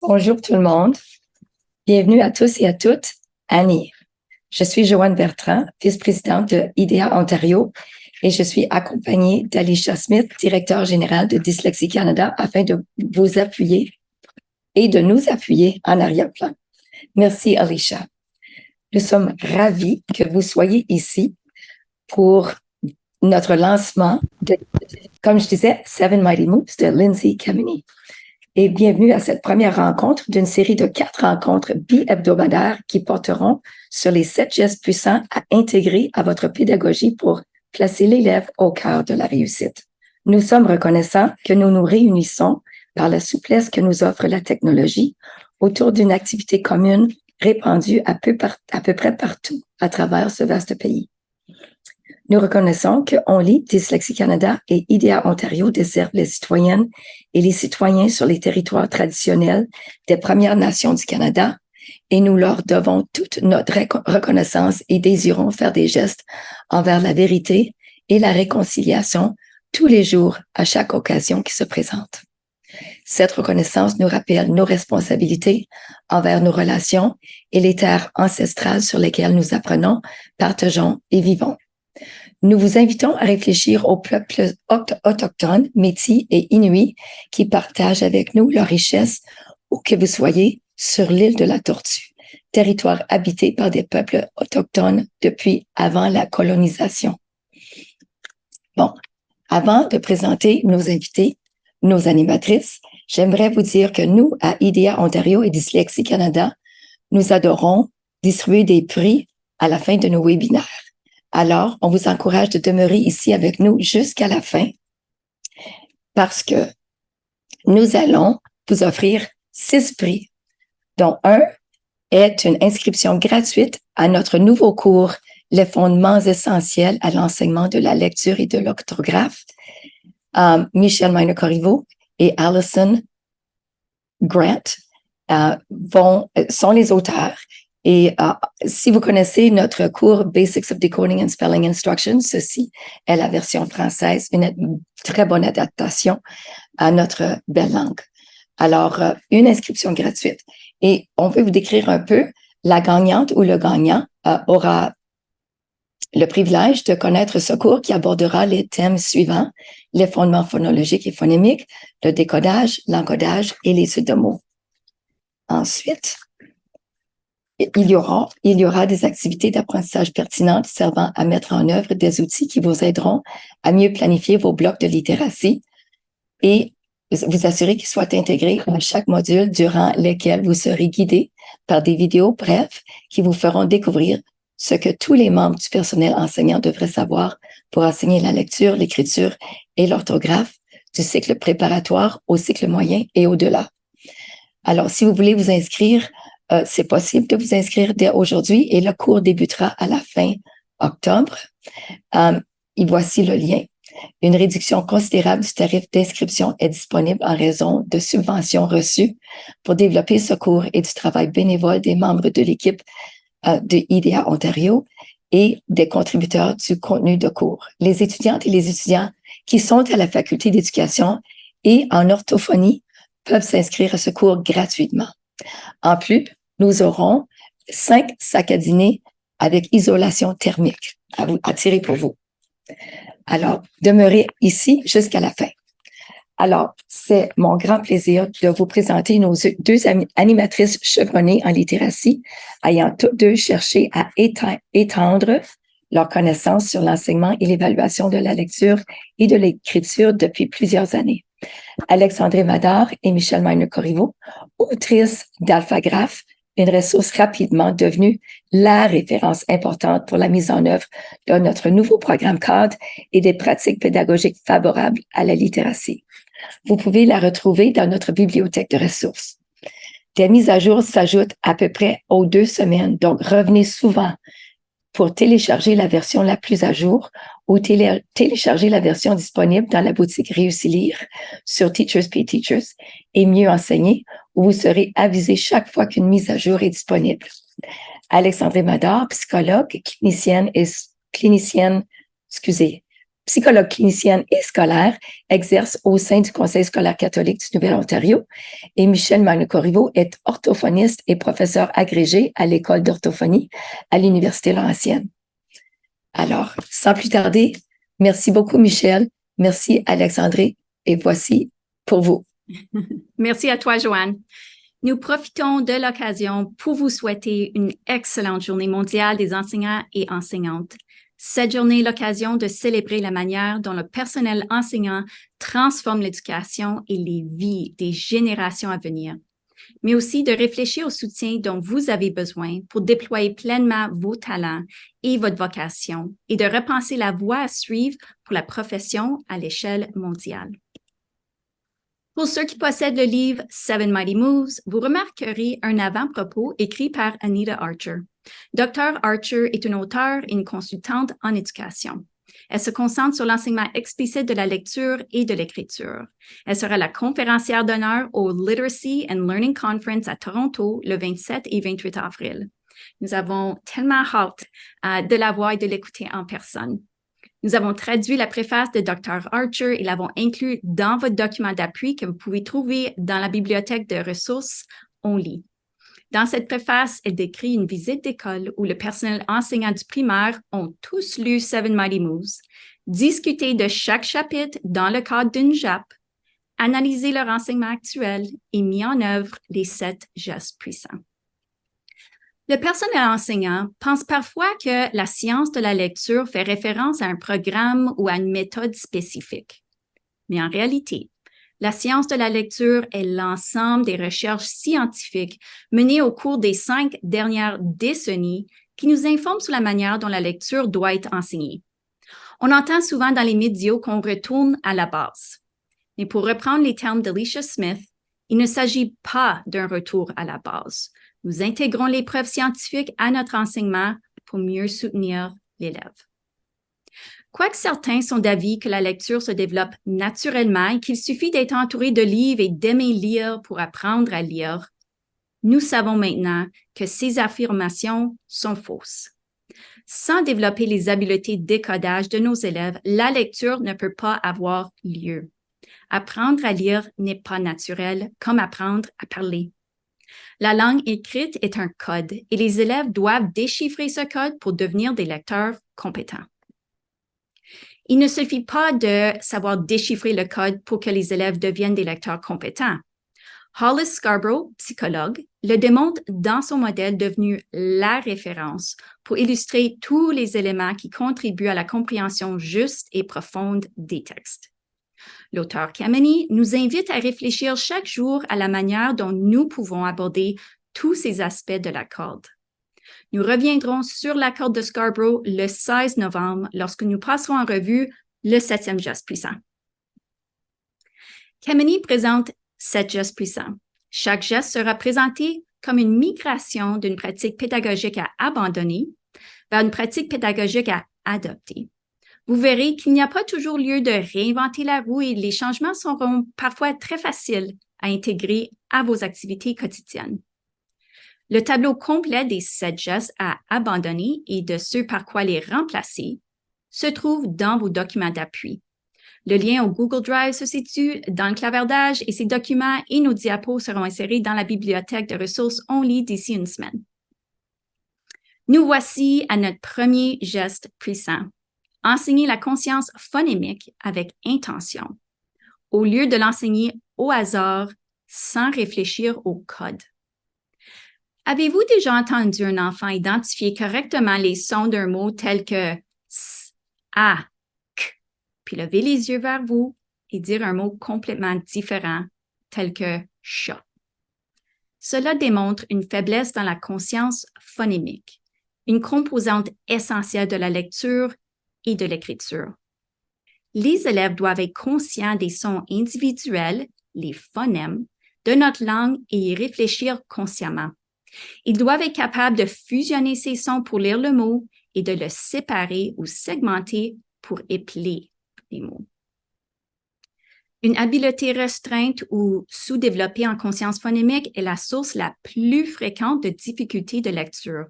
Bonjour tout le monde. Bienvenue à tous et à toutes à NIR. Je suis Joanne Bertrand, vice-présidente de IDEA Ontario et je suis accompagnée d'Alicia Smith, directeur général de Dyslexie Canada, afin de vous appuyer et de nous appuyer en arrière-plan. Merci Alicia. Nous sommes ravis que vous soyez ici pour notre lancement de, comme je disais, Seven Mighty Moves de Lindsay Kamini. Et bienvenue à cette première rencontre d'une série de 4 rencontres bi-hebdomadaires qui porteront sur les 7 gestes puissants à intégrer à votre pédagogie pour placer l'élève au cœur de la réussite. Nous sommes reconnaissants que nous nous réunissons par la souplesse que nous offre la technologie autour d'une activité commune répandue à peu près partout à travers ce vaste pays. Nous reconnaissons que ONLY, Dyslexie Canada et IDEA Ontario desservent les citoyennes et les citoyens sur les territoires traditionnels des Premières Nations du Canada et nous leur devons toute notre reconnaissance et désirons faire des gestes envers la vérité et la réconciliation tous les jours à chaque occasion qui se présente. Cette reconnaissance nous rappelle nos responsabilités envers nos relations et les terres ancestrales sur lesquelles nous apprenons, partageons et vivons. Nous vous invitons à réfléchir aux peuples autochtones, métis et inuits qui partagent avec nous leurs richesses où que vous soyez sur l'île de la Tortue, territoire habité par des peuples autochtones depuis avant la colonisation. Bon, avant de présenter nos invités, nos animatrices, j'aimerais vous dire que nous, à IDEA Ontario et Dyslexie Canada, nous adorons distribuer des prix à la fin de nos webinaires. Alors, on vous encourage de demeurer ici avec nous jusqu'à la fin parce que nous allons vous offrir 6 prix, dont un est une inscription gratuite à notre nouveau cours « Les fondements essentiels à l'enseignement de la lecture et de l'orthographe ». Michel Minor-Corriveau et Alison Grant sont les auteurs. Et si vous connaissez notre cours Basics of Decoding and Spelling Instructions, ceci est la version française, une très bonne adaptation à notre belle langue. Alors, une inscription gratuite. Et on veut vous décrire un peu, la gagnante ou le gagnant aura le privilège de connaître ce cours qui abordera les thèmes suivants, les fondements phonologiques et phonémiques, le décodage, l'encodage et les suites de mots. Ensuite, il y aura des activités d'apprentissage pertinentes servant à mettre en œuvre des outils qui vous aideront à mieux planifier vos blocs de littératie et vous assurer qu'ils soient intégrés à chaque module durant lesquels vous serez guidés par des vidéos brèves qui vous feront découvrir ce que tous les membres du personnel enseignant devraient savoir pour enseigner la lecture, l'écriture et l'orthographe du cycle préparatoire au cycle moyen et au-delà. Alors, si vous voulez vous inscrire, c'est possible de vous inscrire dès aujourd'hui et le cours débutera à la fin octobre. Et voici le lien. Une réduction considérable du tarif d'inscription est disponible en raison de subventions reçues pour développer ce cours et du travail bénévole des membres de l'équipe de IDEA Ontario et des contributeurs du contenu de cours. Les étudiantes et les étudiants qui sont à la faculté d'éducation et en orthophonie peuvent s'inscrire à ce cours gratuitement. En plus, nous aurons 5 sacs à dîner avec isolation thermique à tirer pour vous. Alors, demeurez ici jusqu'à la fin. Alors, c'est mon grand plaisir de vous présenter nos 2 animatrices chevronnées en littératie, ayant toutes 2 cherché à étendre leur connaissance sur l'enseignement et l'évaluation de la lecture et de l'écriture depuis plusieurs années. Alexandre Madar et Michel Minor-Corriveau, autrices d'Alphagraphe, une ressource rapidement devenue la référence importante pour la mise en œuvre de notre nouveau programme cadre et des pratiques pédagogiques favorables à la littératie. Vous pouvez la retrouver dans notre bibliothèque de ressources. Des mises à jour s'ajoutent à peu près aux 2 semaines, donc revenez souvent pour télécharger la version la plus à jour ou télécharger la version disponible dans la boutique Réussir Lire sur Teachers Pay Teachers et Mieux enseigner, où vous serez avisé chaque fois qu'une mise à jour est disponible. Alexandre Madar, psychologue, clinicienne psychologue clinicienne et scolaire, exerce au sein du Conseil scolaire catholique du Nouvel-Ontario. Et Michèle Magno-Corriveau est orthophoniste et professeur agrégé à l'École d'orthophonie à l'Université Laurentienne. Alors, sans plus tarder, merci beaucoup, Michèle. Merci, Alexandrie. Et voici pour vous. Merci à toi, Joanne. Nous profitons de l'occasion pour vous souhaiter une excellente journée mondiale des enseignants et enseignantes. Cette journée est l'occasion de célébrer la manière dont le personnel enseignant transforme l'éducation et les vies des générations à venir, mais aussi de réfléchir au soutien dont vous avez besoin pour déployer pleinement vos talents et votre vocation et de repenser la voie à suivre pour la profession à l'échelle mondiale. Pour ceux qui possèdent le livre Seven Mighty Moves, vous remarquerez un avant-propos écrit par Anita Archer. Dr. Archer est une auteure et une consultante en éducation. Elle se concentre sur l'enseignement explicite de la lecture et de l'écriture. Elle sera la conférencière d'honneur au Literacy and Learning Conference à Toronto le 27 et 28 avril. Nous avons tellement hâte de la voir et de l'écouter en personne. Nous avons traduit la préface de Dr. Archer et l'avons inclus dans votre document d'appui que vous pouvez trouver dans la bibliothèque de ressources Only. Dans cette préface, elle décrit une visite d'école où le personnel enseignant du primaire ont tous lu Seven Mighty Moves, discuté de chaque chapitre dans le cadre d'une JAP, analysé leur enseignement actuel et mis en œuvre les 7 gestes puissants. Le personnel enseignant pense parfois que la science de la lecture fait référence à un programme ou à une méthode spécifique. Mais en réalité, la science de la lecture est l'ensemble des recherches scientifiques menées au cours des 5 dernières décennies qui nous informent sur la manière dont la lecture doit être enseignée. On entend souvent dans les médias qu'on retourne à la base. Mais pour reprendre les termes d'Alicia Smith, il ne s'agit pas d'un retour à la base. Nous intégrons les preuves scientifiques à notre enseignement pour mieux soutenir l'élève. Quoique certains sont d'avis que la lecture se développe naturellement et qu'il suffit d'être entouré de livres et d'aimer lire pour apprendre à lire, nous savons maintenant que ces affirmations sont fausses. Sans développer les habiletés de décodage de nos élèves, la lecture ne peut pas avoir lieu. Apprendre à lire n'est pas naturel comme apprendre à parler. La langue écrite est un code et les élèves doivent déchiffrer ce code pour devenir des lecteurs compétents. Il ne suffit pas de savoir déchiffrer le code pour que les élèves deviennent des lecteurs compétents. Hollis Scarborough, psychologue, le démontre dans son modèle devenu la référence pour illustrer tous les éléments qui contribuent à la compréhension juste et profonde des textes. L'auteur Kameny nous invite à réfléchir chaque jour à la manière dont nous pouvons aborder tous ces aspects de la corde. Nous reviendrons sur la corde de Scarborough le 16 novembre lorsque nous passerons en revue le 7e geste puissant. Kameny présente 7 gestes puissants. Chaque geste sera présenté comme une migration d'une pratique pédagogique à abandonner vers une pratique pédagogique à adopter. Vous verrez qu'il n'y a pas toujours lieu de réinventer la roue et les changements seront parfois très faciles à intégrer à vos activités quotidiennes. Le tableau complet des 7 gestes à abandonner et de ceux par quoi les remplacer se trouve dans vos documents d'appui. Le lien au Google Drive se situe dans le clavardage et ces documents et nos diapos seront insérés dans la bibliothèque de ressources Only d'ici une semaine. Nous voici à notre premier geste puissant. Enseigner la conscience phonémique avec intention, au lieu de l'enseigner au hasard sans réfléchir au code. Avez-vous déjà entendu un enfant identifier correctement les sons d'un mot tel que s, a, k, puis lever les yeux vers vous et dire un mot complètement différent tel que chat? Cela démontre une faiblesse dans la conscience phonémique, une composante essentielle de la lecture et de l'écriture. Les élèves doivent être conscients des sons individuels, les phonèmes, de notre langue et y réfléchir consciemment. Ils doivent être capables de fusionner ces sons pour lire le mot et de le séparer ou segmenter pour épeler les mots. Une habileté restreinte ou sous-développée en conscience phonémique est la source la plus fréquente de difficultés de lecture.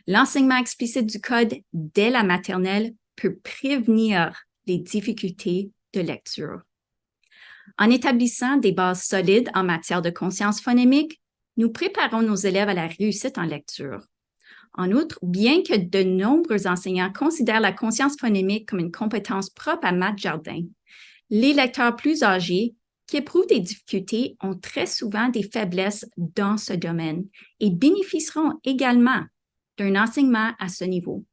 L'enseignement explicite du code dès la maternelle peut prévenir les difficultés de lecture. En établissant des bases solides en matière de conscience phonémique, nous préparons nos élèves à la réussite en lecture. En outre, bien que de nombreux enseignants considèrent la conscience phonémique comme une compétence propre à Matt Jardin, les lecteurs plus âgés qui éprouvent des difficultés ont très souvent des faiblesses dans ce domaine et bénéficieront également d'un enseignement à ce niveau.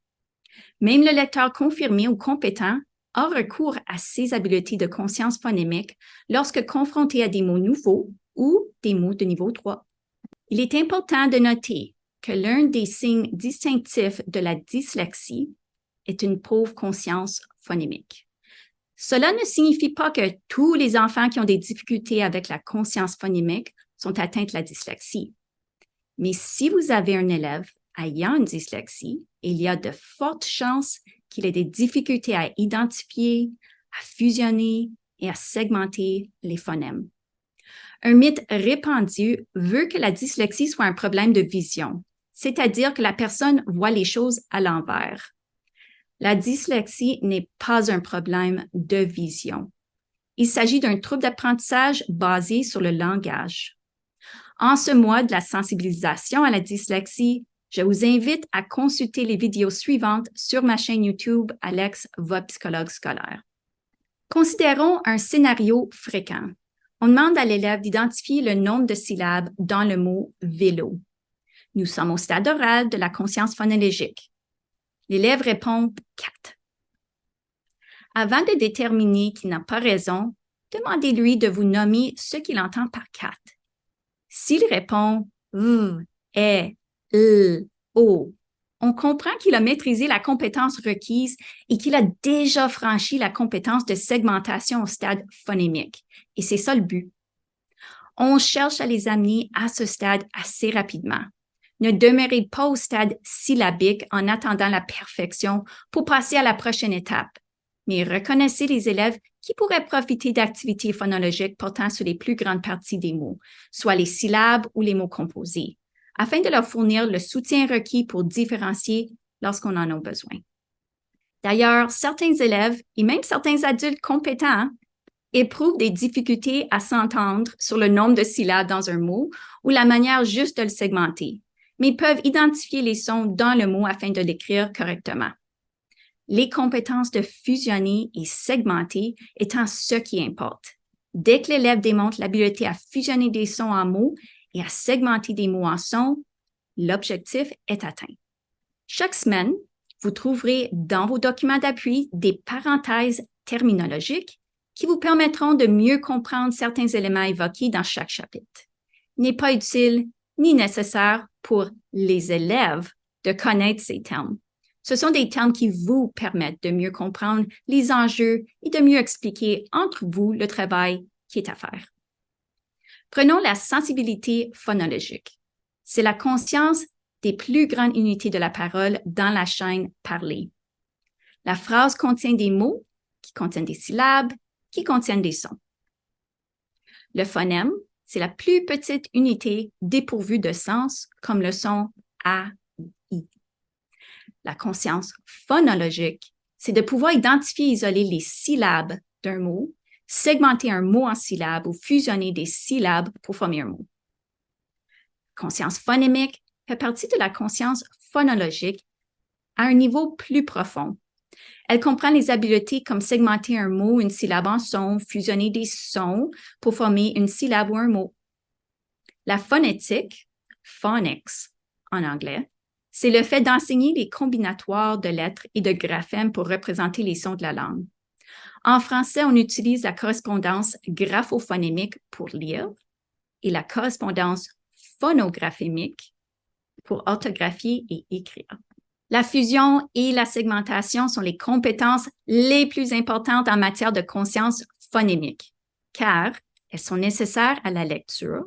Même le lecteur confirmé ou compétent a recours à ses habiletés de conscience phonémique lorsque confronté à des mots nouveaux ou des mots de niveau 3. Il est important de noter que l'un des signes distinctifs de la dyslexie est une pauvre conscience phonémique. Cela ne signifie pas que tous les enfants qui ont des difficultés avec la conscience phonémique sont atteints de la dyslexie. Mais si vous avez un élève ayant une dyslexie, il y a de fortes chances qu'il ait des difficultés à identifier, à fusionner et à segmenter les phonèmes. Un mythe répandu veut que la dyslexie soit un problème de vision, c'est-à-dire que la personne voit les choses à l'envers. La dyslexie n'est pas un problème de vision. Il s'agit d'un trouble d'apprentissage basé sur le langage. En ce mois de la sensibilisation à la dyslexie, je vous invite à consulter les vidéos suivantes sur ma chaîne YouTube Alex, votre psychologue scolaire. Considérons un scénario fréquent. On demande à l'élève d'identifier le nombre de syllabes dans le mot « vélo ». Nous sommes au stade oral de la conscience phonologique. L'élève répond « 4 ». Avant de déterminer qu'il n'a pas raison, demandez-lui de vous nommer ce qu'il entend par 4. S'il répond « v, e, l, o », on comprend qu'il a maîtrisé la compétence requise et qu'il a déjà franchi la compétence de segmentation au stade phonémique. Et c'est ça le but. On cherche à les amener à ce stade assez rapidement. Ne demeurez pas au stade syllabique en attendant la perfection pour passer à la prochaine étape, mais reconnaissez les élèves qui pourraient profiter d'activités phonologiques portant sur les plus grandes parties des mots, soit les syllabes ou les mots composés, afin de leur fournir le soutien requis pour différencier lorsqu'on en a besoin. D'ailleurs, certains élèves et même certains adultes compétents éprouvent des difficultés à s'entendre sur le nombre de syllabes dans un mot ou la manière juste de le segmenter, mais peuvent identifier les sons dans le mot afin de l'écrire correctement. Les compétences de fusionner et segmenter étant ce qui importe. Dès que l'élève démontre l'habileté à fusionner des sons en mots et à segmenter des mots en sons, l'objectif est atteint. Chaque semaine, vous trouverez dans vos documents d'appui des parenthèses terminologiques qui vous permettront de mieux comprendre certains éléments évoqués dans chaque chapitre. Il n'est pas utile ni nécessaire pour les élèves de connaître ces termes. Ce sont des termes qui vous permettent de mieux comprendre les enjeux et de mieux expliquer entre vous le travail qui est à faire. Prenons la sensibilité phonologique. C'est la conscience des plus grandes unités de la parole dans la chaîne parlée. La phrase contient des mots qui contiennent des syllabes, qui contiennent des sons. Le phonème, c'est la plus petite unité dépourvue de sens, comme le son A ou I. La conscience phonologique, c'est de pouvoir identifier et isoler les syllabes d'un mot, segmenter un mot en syllabes ou fusionner des syllabes pour former un mot. La conscience phonémique fait partie de la conscience phonologique à un niveau plus profond. Elle comprend les habiletés comme segmenter un mot, une syllabe en son, fusionner des sons pour former une syllabe ou un mot. La phonétique, phonics en anglais, c'est le fait d'enseigner les combinatoires de lettres et de graphèmes pour représenter les sons de la langue. En français, on utilise la correspondance graphophonémique pour lire et la correspondance phonographémique pour orthographier et écrire. La fusion et la segmentation sont les compétences les plus importantes en matière de conscience phonémique, car elles sont nécessaires à la lecture,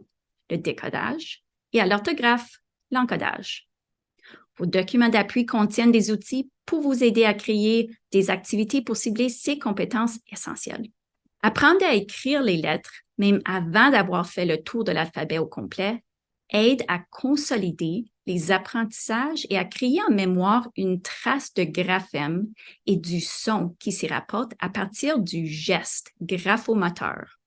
le décodage, et à l'orthographe, l'encodage. Vos documents d'appui contiennent des outils pour vous aider à créer des activités pour cibler ces compétences essentielles. Apprendre à écrire les lettres, même avant d'avoir fait le tour de l'alphabet au complet, aide à consolider les apprentissages et à créer en mémoire une trace de graphème et du son qui s'y rapporte à partir du geste graphomoteur.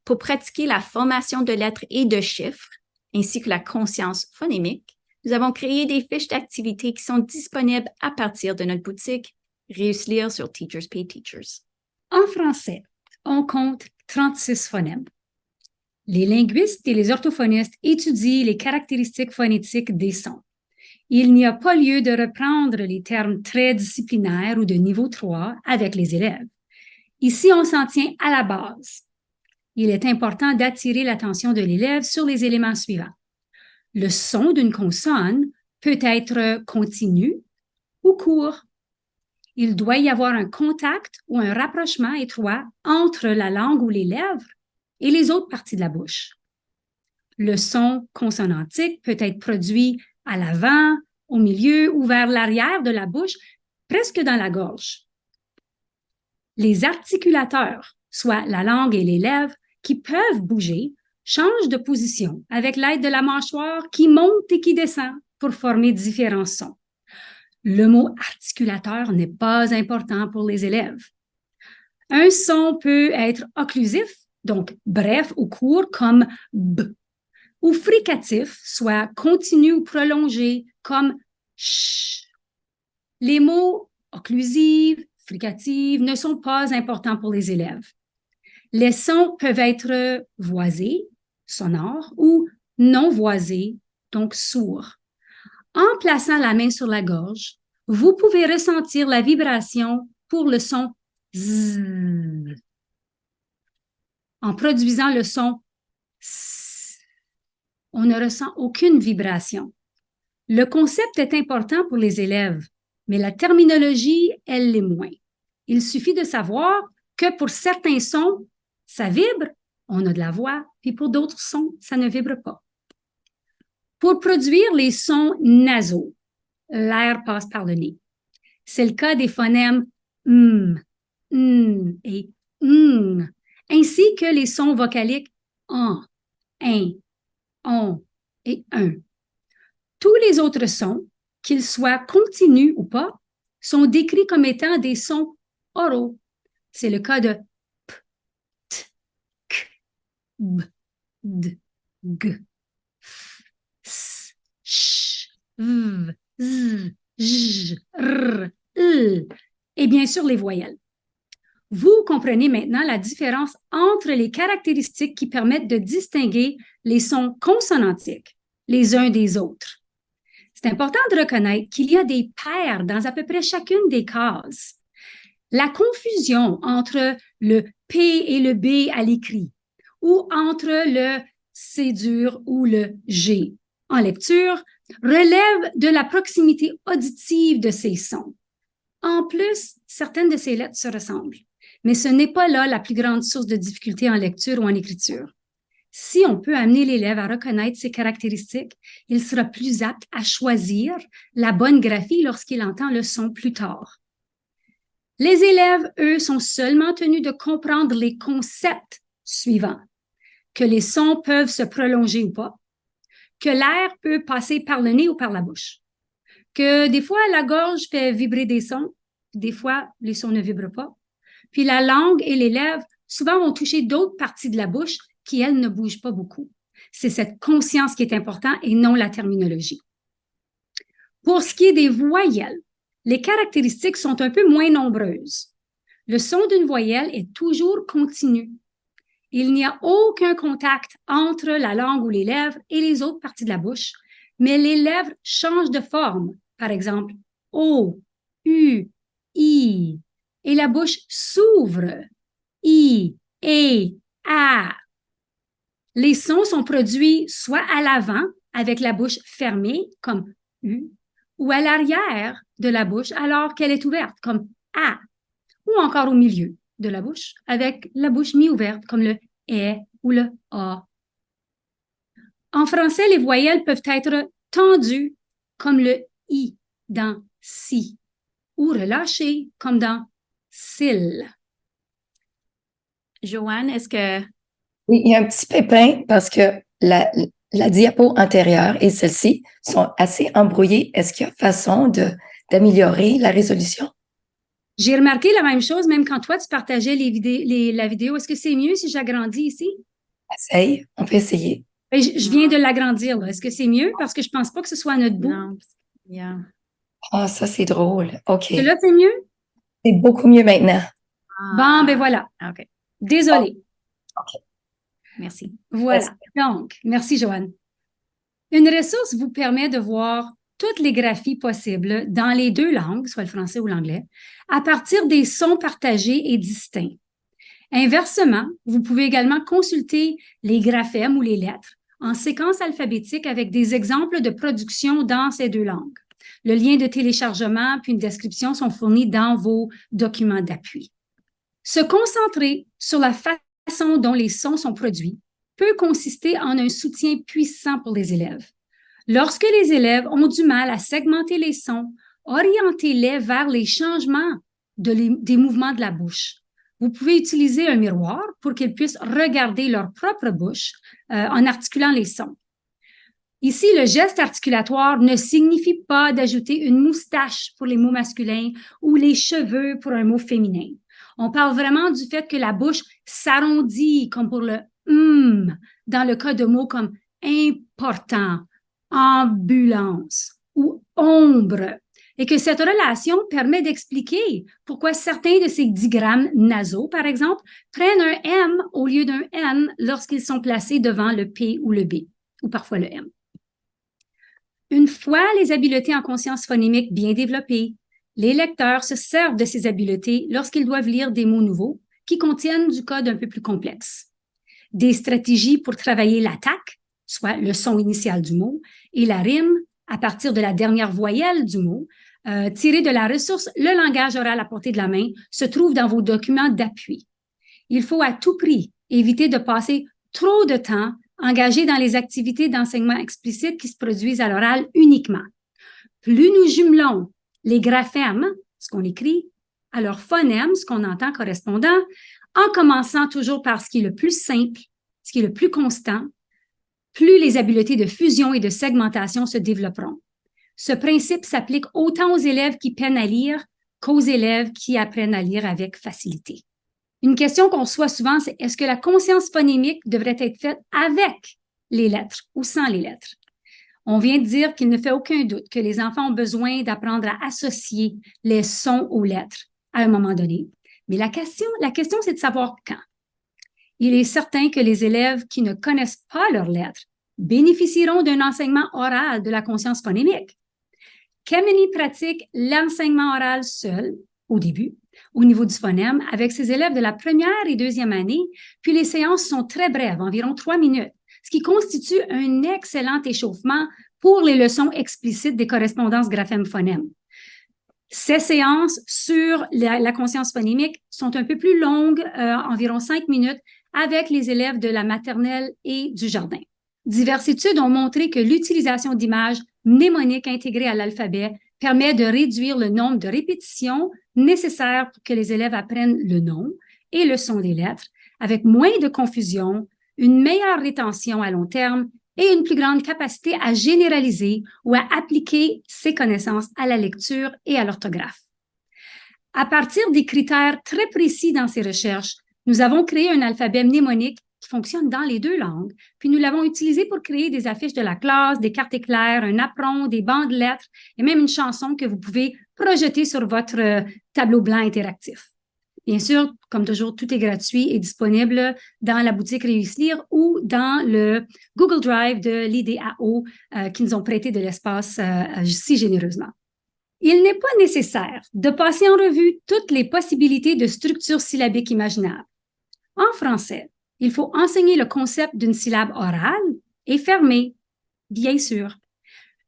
Pour pratiquer la formation de lettres et de chiffres, ainsi que la conscience phonémique, nous avons créé des fiches d'activités qui sont disponibles à partir de notre boutique Réussir sur Teachers Pay Teachers. En français, on compte 36 phonèmes. Les linguistes et les orthophonistes étudient les caractéristiques phonétiques des sons. Il n'y a pas lieu de reprendre les termes très disciplinaires ou de niveau 3 avec les élèves. Ici, on s'en tient à la base. Il est important d'attirer l'attention de l'élève sur les éléments suivants. Le son d'une consonne peut être continu ou court. Il doit y avoir un contact ou un rapprochement étroit entre la langue ou les lèvres et les autres parties de la bouche. Le son consonantique peut être produit à l'avant, au milieu ou vers l'arrière de la bouche, presque dans la gorge. Les articulateurs, soit la langue et les lèvres, qui peuvent bouger, changent de position avec l'aide de la mâchoire qui monte et qui descend pour former différents sons. Le mot articulateur n'est pas important pour les élèves. Un son peut être occlusif, donc bref ou court comme b, ou fricatif, soit continu ou prolongé comme ch. Les mots occlusive, fricative ne sont pas importants pour les élèves. Les sons peuvent être voisés, sonores, ou non voisés, donc sourds. En plaçant la main sur la gorge, vous pouvez ressentir la vibration pour le son z. En produisant le son s, on ne ressent aucune vibration. Le concept est important pour les élèves, mais la terminologie, elle l'est moins. Il suffit de savoir que pour certains sons, ça vibre, on a de la voix, puis pour d'autres sons, ça ne vibre pas. Pour produire les sons nasaux, l'air passe par le nez. C'est le cas des phonèmes et ainsi que les sons vocaliques en, un, on et un. Tous les autres sons, qu'ils soient continus ou pas, sont décrits comme étant des sons oraux. C'est le cas de p, t, k, b, d, g, f, s, ch, v, z, j, r, l, et bien sûr les voyelles. Vous comprenez maintenant la différence entre les caractéristiques qui permettent de distinguer les sons consonantiques les uns des autres. C'est important de reconnaître qu'il y a des paires dans à peu près chacune des cases. La confusion entre le P et le B à l'écrit ou entre le C dur ou le G en lecture relève de la proximité auditive de ces sons. En plus, certaines de ces lettres se ressemblent, mais ce n'est pas là la plus grande source de difficulté en lecture ou en écriture. Si on peut amener l'élève à reconnaître ces caractéristiques, il sera plus apte à choisir la bonne graphie lorsqu'il entend le son plus tard. Les élèves, eux, sont seulement tenus de comprendre les concepts suivants, que les sons peuvent se prolonger ou pas, que l'air peut passer par le nez ou par la bouche, que des fois la gorge fait vibrer des sons, des fois les sons ne vibrent pas, puis la langue et les lèvres souvent vont toucher d'autres parties de la bouche qui, elles, ne bougent pas beaucoup. C'est cette conscience qui est importante et non la terminologie. Pour ce qui est des voyelles, les caractéristiques sont un peu moins nombreuses. Le son d'une voyelle est toujours continu. Il n'y a aucun contact entre la langue ou les lèvres et les autres parties de la bouche, mais les lèvres changent de forme. Par exemple, O, U, I, et la bouche s'ouvre. I, E, A. Les sons sont produits soit à l'avant, avec la bouche fermée, comme U, ou à l'arrière de la bouche, alors qu'elle est ouverte, comme A, ou encore au milieu de la bouche, avec la bouche mi-ouverte, comme le E ou le A. En français, les voyelles peuvent être tendues, comme le I dans si, ou relâchées, comme dans s'il. Joanne, est-ce que... Oui, il y a un petit pépin parce que la diapo antérieure et celle-ci sont assez embrouillées. Est-ce qu'il y a façon d'améliorer la résolution? J'ai remarqué la même chose, même quand toi, tu partageais la vidéo. Est-ce que c'est mieux si j'agrandis ici? Essaye, on peut essayer. Ben, je viens de l'agrandir, là. Est-ce que c'est mieux? Parce que je pense pas que ce soit à notre bout. Non. Yeah. Ah, ça, c'est drôle. OK. Et là, c'est mieux? C'est beaucoup mieux maintenant. Bon, ben voilà. OK. Désolée. Merci. Voilà. Donc, merci, Joanne. Une ressource vous permet de voir toutes les graphies possibles dans les deux langues, soit le français ou l'anglais, à partir des sons partagés et distincts. Inversement, vous pouvez également consulter les graphèmes ou les lettres en séquence alphabétique avec des exemples de production dans ces deux langues. Le lien de téléchargement puis une description sont fournis dans vos documents d'appui. Se concentrer sur la façon dont les sons sont produits peut consister en un soutien puissant pour les élèves. Lorsque les élèves ont du mal à segmenter les sons, orientez-les vers les changements des mouvements de la bouche. Vous pouvez utiliser un miroir pour qu'ils puissent regarder leur propre bouche en articulant les sons. Ici, le geste articulatoire ne signifie pas d'ajouter une moustache pour les mots masculins ou les cheveux pour un mot féminin. On parle vraiment du fait que la bouche s'arrondit, comme pour le dans le cas de mots comme important, ambulance ou ombre, et que cette relation permet d'expliquer pourquoi certains de ces digrammes nasaux, par exemple, prennent un M au lieu d'un N lorsqu'ils sont placés devant le P ou le B, ou parfois le M. Une fois les habiletés en conscience phonémique bien développées, les lecteurs se servent de ces habiletés lorsqu'ils doivent lire des mots nouveaux qui contiennent du code un peu plus complexe. Des stratégies pour travailler l'attaque, soit le son initial du mot, et la rime à partir de la dernière voyelle du mot, tirées de la ressource Le langage oral à portée de la main, se trouvent dans vos documents d'appui. Il faut à tout prix éviter de passer trop de temps engagé dans les activités d'enseignement explicite qui se produisent à l'oral uniquement. Plus nous jumelons les graphèmes, ce qu'on écrit, à leurs phonèmes, ce qu'on entend correspondant, en commençant toujours par ce qui est le plus simple, ce qui est le plus constant, plus les habiletés de fusion et de segmentation se développeront. Ce principe s'applique autant aux élèves qui peinent à lire qu'aux élèves qui apprennent à lire avec facilité. Une question qu'on reçoit souvent, c'est est-ce que la conscience phonémique devrait être faite avec les lettres ou sans les lettres? On vient de dire qu'il ne fait aucun doute que les enfants ont besoin d'apprendre à associer les sons aux lettres à un moment donné. Mais la question, c'est de savoir quand. Il est certain que les élèves qui ne connaissent pas leurs lettres bénéficieront d'un enseignement oral de la conscience phonémique. Kemeny pratique l'enseignement oral seul, au début, au niveau du phonème, avec ses élèves de la première et deuxième année, puis les séances sont très brèves, environ 3 minutes, ce qui constitue un excellent échauffement pour les leçons explicites des correspondances graphème-phonème. Ces séances sur la conscience phonémique sont un peu plus longues, environ 5 minutes, avec les élèves de la maternelle et du jardin. Diverses études ont montré que l'utilisation d'images mnémoniques intégrées à l'alphabet permet de réduire le nombre de répétitions nécessaires pour que les élèves apprennent le nom et le son des lettres, avec moins de confusion, une meilleure rétention à long terme et une plus grande capacité à généraliser ou à appliquer ces connaissances à la lecture et à l'orthographe. À partir des critères très précis dans ces recherches, nous avons créé un alphabet mnémonique qui fonctionne dans les deux langues, puis nous l'avons utilisé pour créer des affiches de la classe, des cartes éclairs, un apron, des bancs de lettres et même une chanson que vous pouvez projeter sur votre tableau blanc interactif. Bien sûr, comme toujours, tout est gratuit et disponible dans la boutique Réussir ou dans le Google Drive de l'IDAO qui nous ont prêté de l'espace si généreusement. Il n'est pas nécessaire de passer en revue toutes les possibilités de structure syllabique imaginable. En français, il faut enseigner le concept d'une syllabe orale et fermée, bien sûr.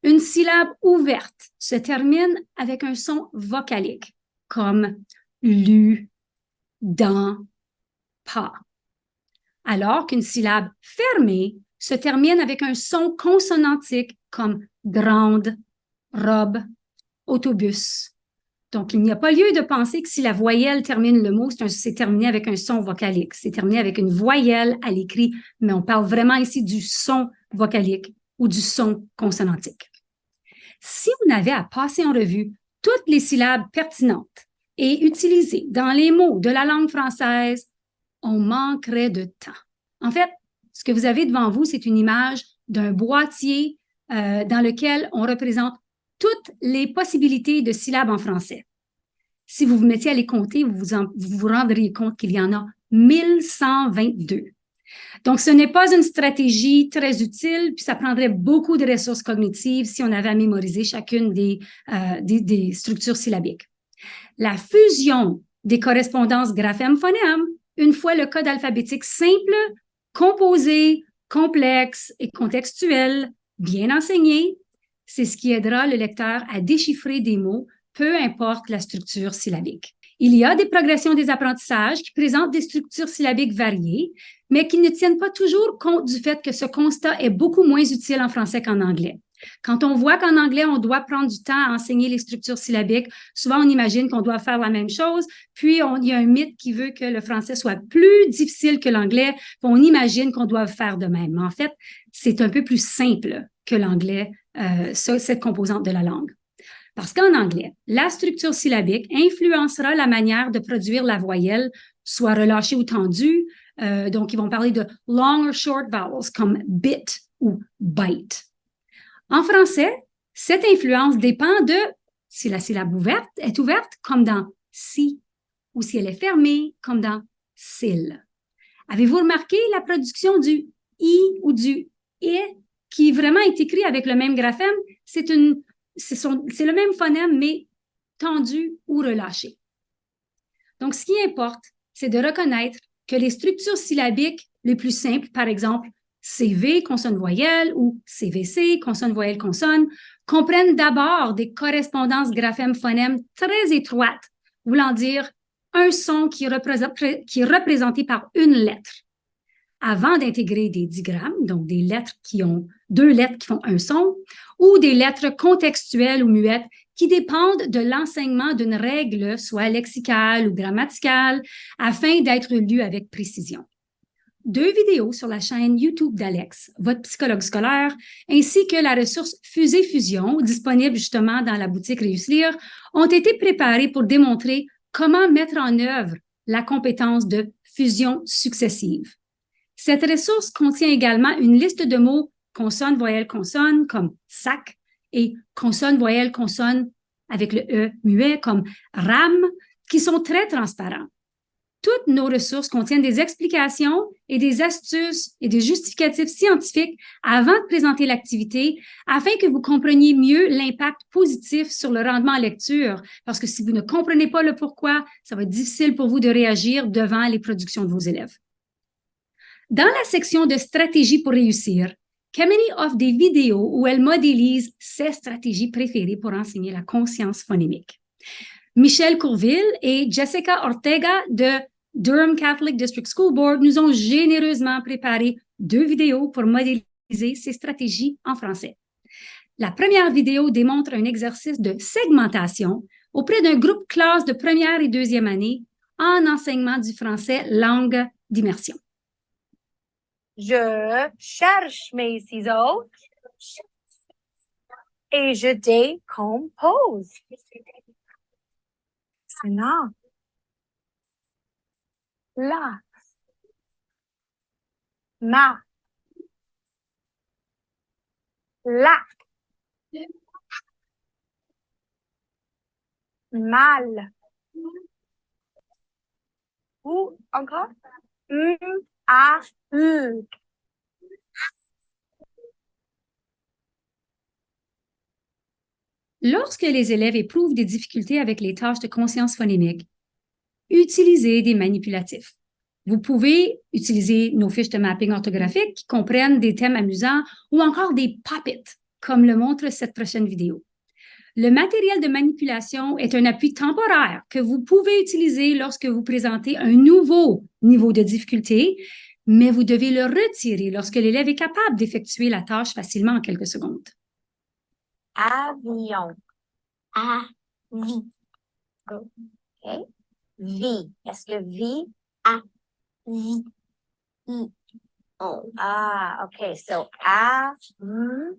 Une syllabe ouverte se termine avec un son vocalique, comme lu, dans, pas. Alors qu'une syllabe fermée se termine avec un son consonantique comme grande, robe, autobus. Donc, il n'y a pas lieu de penser que si la voyelle termine le mot, c'est terminé avec un son vocalique. C'est terminé avec une voyelle à l'écrit, mais on parle vraiment ici du son vocalique ou du son consonantique. Si on avait à passer en revue toutes les syllabes pertinentes et utilisées dans les mots de la langue française, on manquerait de temps. En fait, ce que vous avez devant vous, c'est une image d'un boîtier dans lequel on représente toutes les possibilités de syllabes en français. Si vous vous mettiez à les compter, vous vous rendriez compte qu'il y en a 1122. Donc, ce n'est pas une stratégie très utile, puis ça prendrait beaucoup de ressources cognitives si on avait à mémoriser chacune des structures syllabiques. La fusion des correspondances graphème-phonème, une fois le code alphabétique simple, composé, complexe et contextuel, bien enseigné, c'est ce qui aidera le lecteur à déchiffrer des mots, peu importe la structure syllabique. Il y a des progressions des apprentissages qui présentent des structures syllabiques variées, mais qui ne tiennent pas toujours compte du fait que ce constat est beaucoup moins utile en français qu'en anglais. Quand on voit qu'en anglais, on doit prendre du temps à enseigner les structures syllabiques, souvent on imagine qu'on doit faire la même chose, puis il y a un mythe qui veut que le français soit plus difficile que l'anglais, puis on imagine qu'on doit faire de même. Mais en fait, c'est un peu plus simple que l'anglais, cette composante de la langue. Parce qu'en anglais, la structure syllabique influencera la manière de produire la voyelle, soit relâchée ou tendue. Donc, ils vont parler de long or short vowels comme bit ou bite. En français, cette influence dépend de si la syllabe est ouverte, comme dans si, ou si elle est fermée, comme dans s'il. Avez-vous remarqué la production du i ou du et qui vraiment est écrit avec le même graphème? C'est le même phonème, mais tendu ou relâché. Donc, ce qui importe, c'est de reconnaître que les structures syllabiques les plus simples, par exemple CV, consonne-voyelle, ou CVC, consonne-voyelle-consonne, comprennent d'abord des correspondances graphème-phonème très étroites, voulant dire un son qui est représenté par une lettre. Avant d'intégrer des digrammes, donc des lettres qui ont deux lettres qui font un son, ou des lettres contextuelles ou muettes qui dépendent de l'enseignement d'une règle, soit lexicale ou grammaticale, afin d'être lues avec précision. 2 vidéos sur la chaîne YouTube d'Alex, votre psychologue scolaire, ainsi que la ressource Fusée Fusion, disponible justement dans la boutique Réussir, ont été préparées pour démontrer comment mettre en œuvre la compétence de fusion successive. Cette ressource contient également une liste de mots consonne, voyelle, consonne, comme sac, et consonne, voyelle, consonne avec le E muet, comme rame, qui sont très transparents. Toutes nos ressources contiennent des explications et des astuces et des justificatifs scientifiques avant de présenter l'activité afin que vous compreniez mieux l'impact positif sur le rendement en lecture. Parce que si vous ne comprenez pas le pourquoi, ça va être difficile pour vous de réagir devant les productions de vos élèves. Dans la section de stratégies pour réussir, Kamini offre des vidéos où elle modélise ses stratégies préférées pour enseigner la conscience phonémique. Michel Courville et Jessica Ortega de Durham Catholic District School Board nous ont généreusement préparé 2 vidéos pour modéliser ces stratégies en français. La première vidéo démontre un exercice de segmentation auprès d'un groupe classe de première et deuxième année en enseignement du français langue d'immersion. Je cherche mes ciseaux et je décompose. Maintenant, la, ma, la, mal, ou encore, a, u. Lorsque les élèves éprouvent des difficultés avec les tâches de conscience phonémique, utilisez des manipulatifs. Vous pouvez utiliser nos fiches de mapping orthographique qui comprennent des thèmes amusants ou encore des pop-it, comme le montre cette prochaine vidéo. Le matériel de manipulation est un appui temporaire que vous pouvez utiliser lorsque vous présentez un nouveau niveau de difficulté, mais vous devez le retirer lorsque l'élève est capable d'effectuer la tâche facilement en quelques secondes. Avion. A-vi. OK. Vie. Est-ce que vie, a, vi, i. on. Ah, okay. So, avion.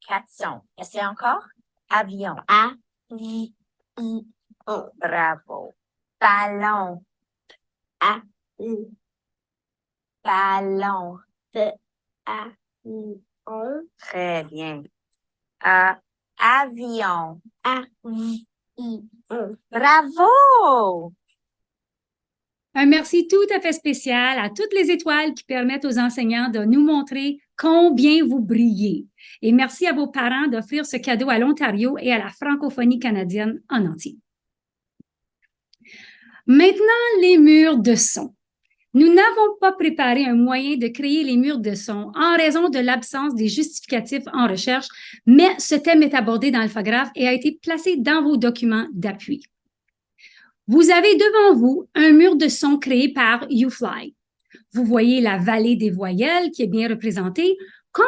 4 sons. Essayez encore. Avion. A-I-I-O. Bravo. Ballon. A-I. Ballon. B-A-I-O. Très bien. Avion. A-I-I-O. Bravo! Un merci tout à fait spécial à toutes les étoiles qui permettent aux enseignants de nous montrer combien vous brillez. Et merci à vos parents d'offrir ce cadeau à l'Ontario et à la francophonie canadienne en entier. Maintenant, les murs de son. Nous n'avons pas préparé un moyen de créer les murs de son en raison de l'absence des justificatifs en recherche, mais ce thème est abordé dans Alphagraph et a été placé dans vos documents d'appui. Vous avez devant vous un mur de son créé par YouFly. Vous voyez la vallée des voyelles qui est bien représentée, comme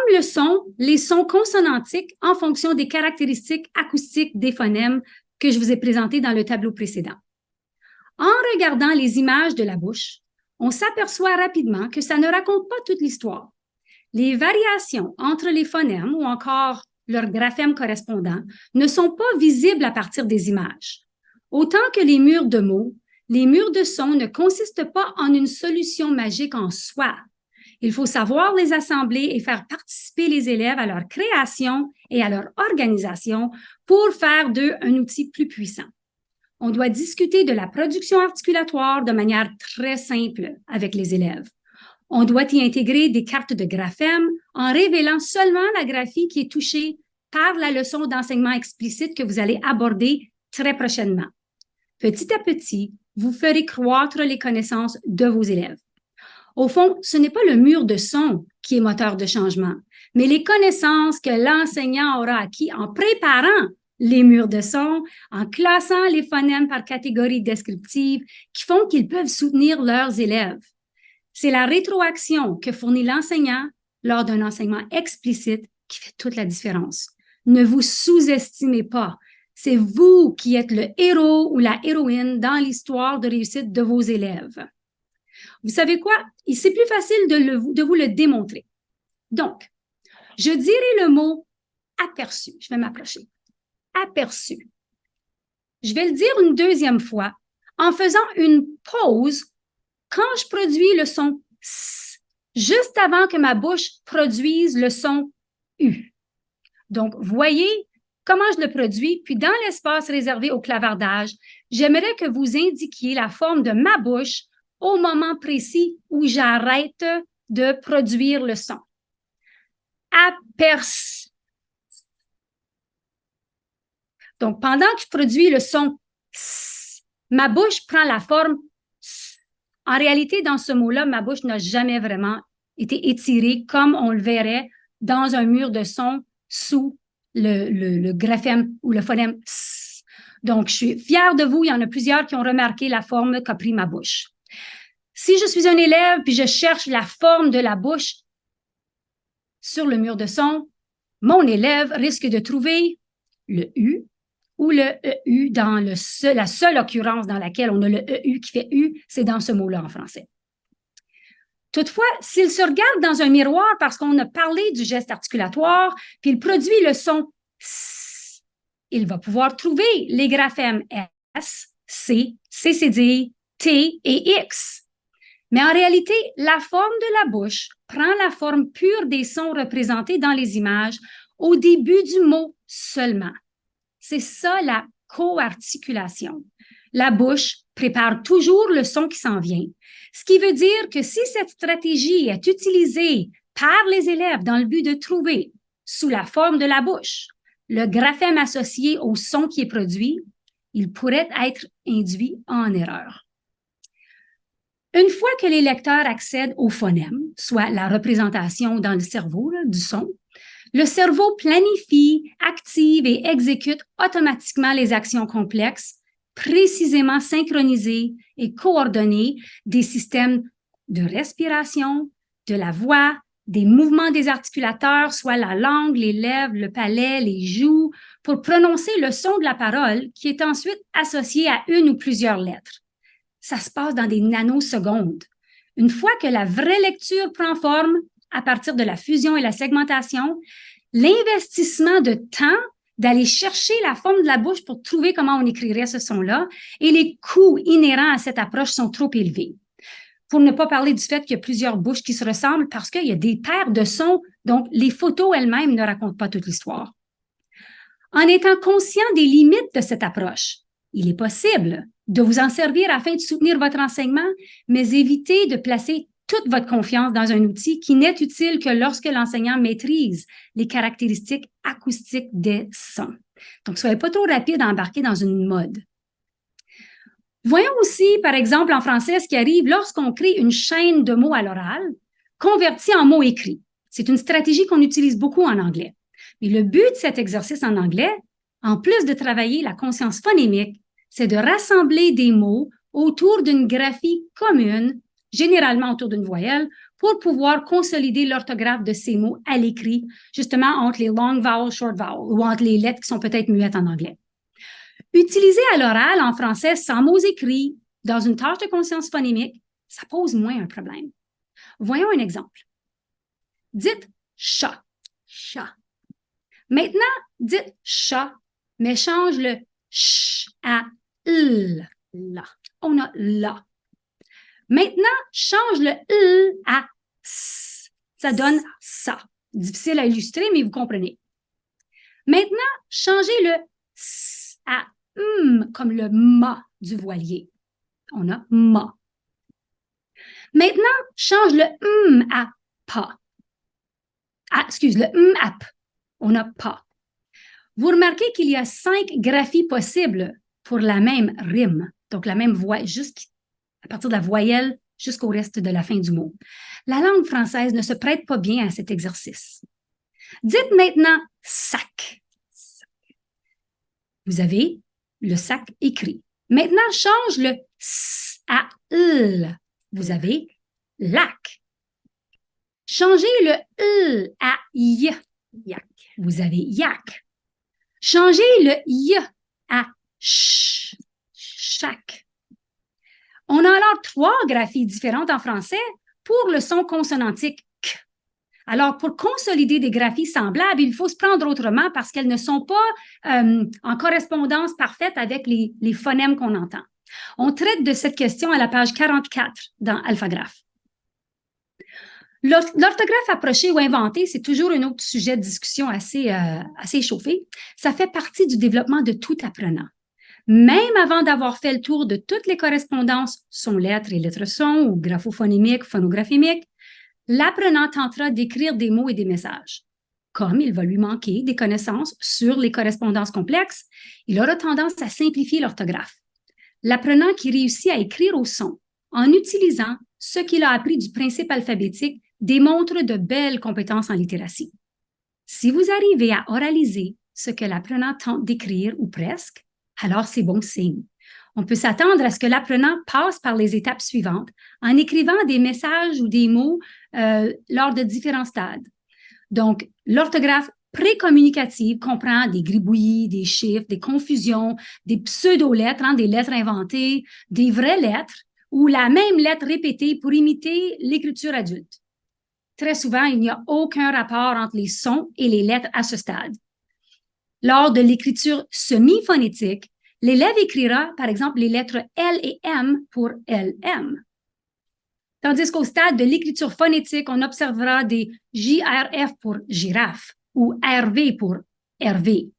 les sons consonantiques en fonction des caractéristiques acoustiques des phonèmes que je vous ai présentés dans le tableau précédent. En regardant les images de la bouche, on s'aperçoit rapidement que ça ne raconte pas toute l'histoire. Les variations entre les phonèmes ou encore leurs graphèmes correspondants ne sont pas visibles à partir des images. Autant que les murs de mots, les murs de son ne consistent pas en une solution magique en soi. Il faut savoir les assembler et faire participer les élèves à leur création et à leur organisation pour faire d'eux un outil plus puissant. On doit discuter de la production articulatoire de manière très simple avec les élèves. On doit y intégrer des cartes de graphèmes en révélant seulement la graphie qui est touchée par la leçon d'enseignement explicite que vous allez aborder très prochainement. Petit à petit, vous ferez croître les connaissances de vos élèves. Au fond, ce n'est pas le mur de son qui est moteur de changement, mais les connaissances que l'enseignant aura acquis en préparant les murs de son, en classant les phonèmes par catégorie descriptive qui font qu'ils peuvent soutenir leurs élèves. C'est la rétroaction que fournit l'enseignant lors d'un enseignement explicite qui fait toute la différence. Ne vous sous-estimez pas. C'est vous qui êtes le héros ou la héroïne dans l'histoire de réussite de vos élèves. Vous savez quoi? C'est plus facile de vous le démontrer. Donc, je dirai le mot aperçu. Je vais m'approcher. Aperçu. Je vais le dire une deuxième fois en faisant une pause quand je produis le son S, juste avant que ma bouche produise le son U. Donc, voyez comment je le produis, puis dans l'espace réservé au clavardage, j'aimerais que vous indiquiez la forme de ma bouche au moment précis où j'arrête de produire le son. Aperçu. Donc, pendant que je produis le son S, ma bouche prend la forme S. En réalité, dans ce mot-là, ma bouche n'a jamais vraiment été étirée comme on le verrait dans un mur de son sous le graphème ou le phonème S. Donc, je suis fière de vous. Il y en a plusieurs qui ont remarqué la forme qu'a pris ma bouche. Si je suis un élève puis je cherche la forme de la bouche sur le mur de son, mon élève risque de trouver le U ou le EU dans la seule occurrence dans laquelle on a le EU qui fait U, c'est dans ce mot-là en français. Toutefois, s'il se regarde dans un miroir parce qu'on a parlé du geste articulatoire, puis il produit le son S, il va pouvoir trouver les graphèmes S, C, CCD, T et X. Mais en réalité, la forme de la bouche prend la forme pure des sons représentés dans les images au début du mot seulement. C'est ça la co-articulation. La bouche prépare toujours le son qui s'en vient, ce qui veut dire que si cette stratégie est utilisée par les élèves dans le but de trouver, sous la forme de la bouche, le graphème associé au son qui est produit, il pourrait être induit en erreur. Une fois que les lecteurs accèdent au phonème, soit la représentation dans le cerveau du son, le cerveau planifie, active et exécute automatiquement les actions complexes, précisément synchronisées et coordonnées des systèmes de respiration, de la voix, des mouvements des articulateurs, soit la langue, les lèvres, le palais, les joues, pour prononcer le son de la parole qui est ensuite associé à une ou plusieurs lettres. Ça se passe dans des nanosecondes. Une fois que la vraie lecture prend forme, à partir de la fusion et la segmentation, l'investissement de temps d'aller chercher la forme de la bouche pour trouver comment on écrirait ce son-là et les coûts inhérents à cette approche sont trop élevés. Pour ne pas parler du fait qu'il y a plusieurs bouches qui se ressemblent parce qu'il y a des paires de sons, donc les photos elles-mêmes ne racontent pas toute l'histoire. En étant conscient des limites de cette approche, il est possible de vous en servir afin de soutenir votre enseignement, mais évitez de placer toute votre confiance dans un outil qui n'est utile que lorsque l'enseignant maîtrise les caractéristiques acoustiques des sons. Donc, soyez pas trop rapide à embarquer dans une mode. Voyons aussi, par exemple, en français, ce qui arrive lorsqu'on crée une chaîne de mots à l'oral convertie en mots écrits. C'est une stratégie qu'on utilise beaucoup en anglais. Mais le but de cet exercice en anglais, en plus de travailler la conscience phonémique, c'est de rassembler des mots autour d'une graphie commune, généralement autour d'une voyelle, pour pouvoir consolider l'orthographe de ces mots à l'écrit, justement entre les long vowels, short vowels, ou entre les lettres qui sont peut-être muettes en anglais. Utiliser à l'oral en français sans mots écrits, dans une tâche de conscience phonémique, ça pose moins un problème. Voyons un exemple. Dites chat, chat. Maintenant, dites chat, mais change le ch à l, la. On a la. Maintenant, change le l à s. Ça donne ça. Difficile à illustrer, mais vous comprenez. Maintenant, changez le s à comme le ma du voilier. On a ma. Maintenant, change le à pas. Ah, excuse, le à p. On a pas. Vous remarquez qu'il y a 5 graphies possibles pour la même rime, donc la même voix, à partir de la voyelle jusqu'au reste de la fin du mot. La langue française ne se prête pas bien à cet exercice. Dites maintenant sac. Vous avez le sac écrit. Maintenant, change le s à l. Vous avez lac. Changez le l à y. Yak. Vous avez yak. Changez le y à ch. Chac. On a alors 3 graphies différentes en français pour le son consonantique k. Alors, pour consolider des graphies semblables, il faut se prendre autrement parce qu'elles ne sont pas en correspondance parfaite avec les phonèmes qu'on entend. On traite de cette question à la page 44 dans Alphagraphe. L'orthographe approchée ou inventée, c'est toujours un autre sujet de discussion assez échauffé. Ça fait partie du développement de tout apprenant. Même avant d'avoir fait le tour de toutes les correspondances son-lettres et lettres-son ou graphophonymiques, phonographémiques, l'apprenant tentera d'écrire des mots et des messages. Comme il va lui manquer des connaissances sur les correspondances complexes, il aura tendance à simplifier l'orthographe. L'apprenant qui réussit à écrire au son en utilisant ce qu'il a appris du principe alphabétique démontre de belles compétences en littératie. Si vous arrivez à oraliser ce que l'apprenant tente d'écrire, ou presque, alors c'est bon signe. On peut s'attendre à ce que l'apprenant passe par les étapes suivantes en écrivant des messages ou des mots lors de différents stades. Donc, l'orthographe précommunicative comprend des gribouillis, des chiffres, des confusions, des pseudo-lettres, des lettres inventées, des vraies lettres ou la même lettre répétée pour imiter l'écriture adulte. Très souvent, il n'y a aucun rapport entre les sons et les lettres à ce stade. Lors de l'écriture semi-phonétique, l'élève écrira, par exemple, les lettres L et M pour LM. Tandis qu'au stade de l'écriture phonétique, on observera des JRF pour girafe ou RV pour RV.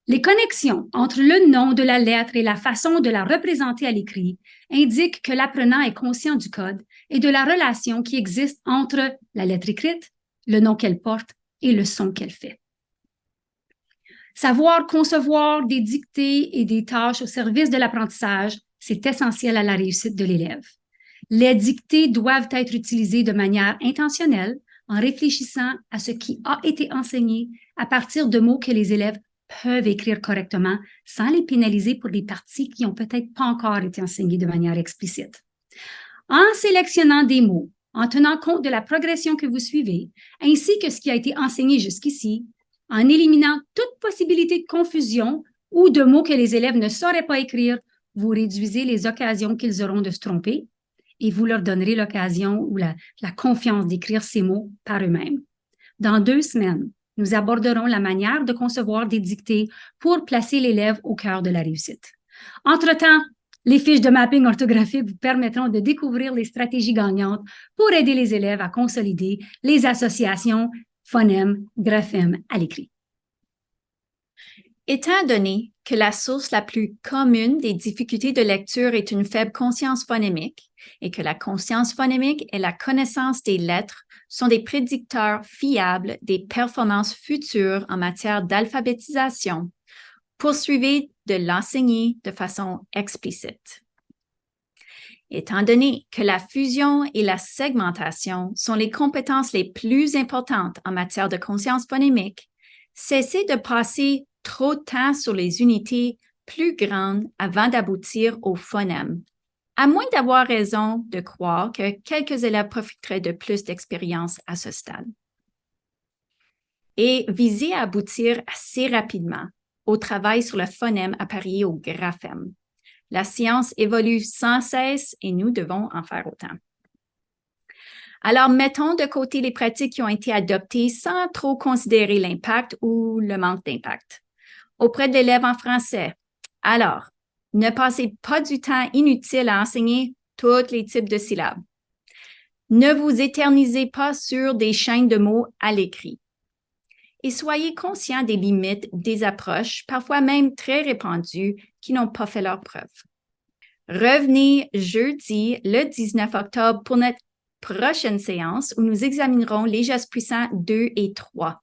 Les connexions entre le nom de la lettre et la façon de la représenter à l'écrit indiquent que l'apprenant est conscient du code et de la relation qui existe entre la lettre écrite, le nom qu'elle porte et le son qu'elle fait. Savoir concevoir des dictées et des tâches au service de l'apprentissage, c'est essentiel à la réussite de l'élève. Les dictées doivent être utilisées de manière intentionnelle en réfléchissant à ce qui a été enseigné à partir de mots que les élèves peuvent écrire correctement sans les pénaliser pour des parties qui n'ont peut-être pas encore été enseignées de manière explicite. En sélectionnant des mots, en tenant compte de la progression que vous suivez, ainsi que ce qui a été enseigné jusqu'ici, en éliminant toute possibilité de confusion ou de mots que les élèves ne sauraient pas écrire, vous réduisez les occasions qu'ils auront de se tromper et vous leur donnerez l'occasion ou la confiance d'écrire ces mots par eux-mêmes. Dans 2 semaines, nous aborderons la manière de concevoir des dictées pour placer l'élève au cœur de la réussite. Entre-temps, les fiches de mapping orthographique vous permettront de découvrir les stratégies gagnantes pour aider les élèves à consolider les associations phonèmes, graphèmes à l'écrit. Étant donné que la source la plus commune des difficultés de lecture est une faible conscience phonémique et que la conscience phonémique et la connaissance des lettres sont des prédicteurs fiables des performances futures en matière d'alphabétisation, poursuivez de l'enseigner de façon explicite. Étant donné que la fusion et la segmentation sont les compétences les plus importantes en matière de conscience phonémique, cessez de passer trop de temps sur les unités plus grandes avant d'aboutir au phonème, à moins d'avoir raison de croire que quelques élèves profiteraient de plus d'expérience à ce stade. Et visez à aboutir assez rapidement au travail sur le phonème appareillé au graphème. La science évolue sans cesse et nous devons en faire autant. Alors, mettons de côté les pratiques qui ont été adoptées sans trop considérer l'impact ou le manque d'impact. Auprès de l'élève en français, alors, ne passez pas du temps inutile à enseigner tous les types de syllabes. Ne vous éternisez pas sur des chaînes de mots à l'écrit. Et soyez conscients des limites des approches, parfois même très répandues, qui n'ont pas fait leur preuve. Revenez jeudi, le 19 octobre, pour notre prochaine séance où nous examinerons les gestes puissants 2 et 3.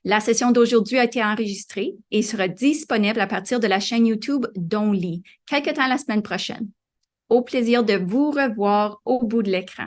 La session d'aujourd'hui a été enregistrée et sera disponible à partir de la chaîne YouTube d'Only, quelque temps la semaine prochaine. Au plaisir de vous revoir au bout de l'écran.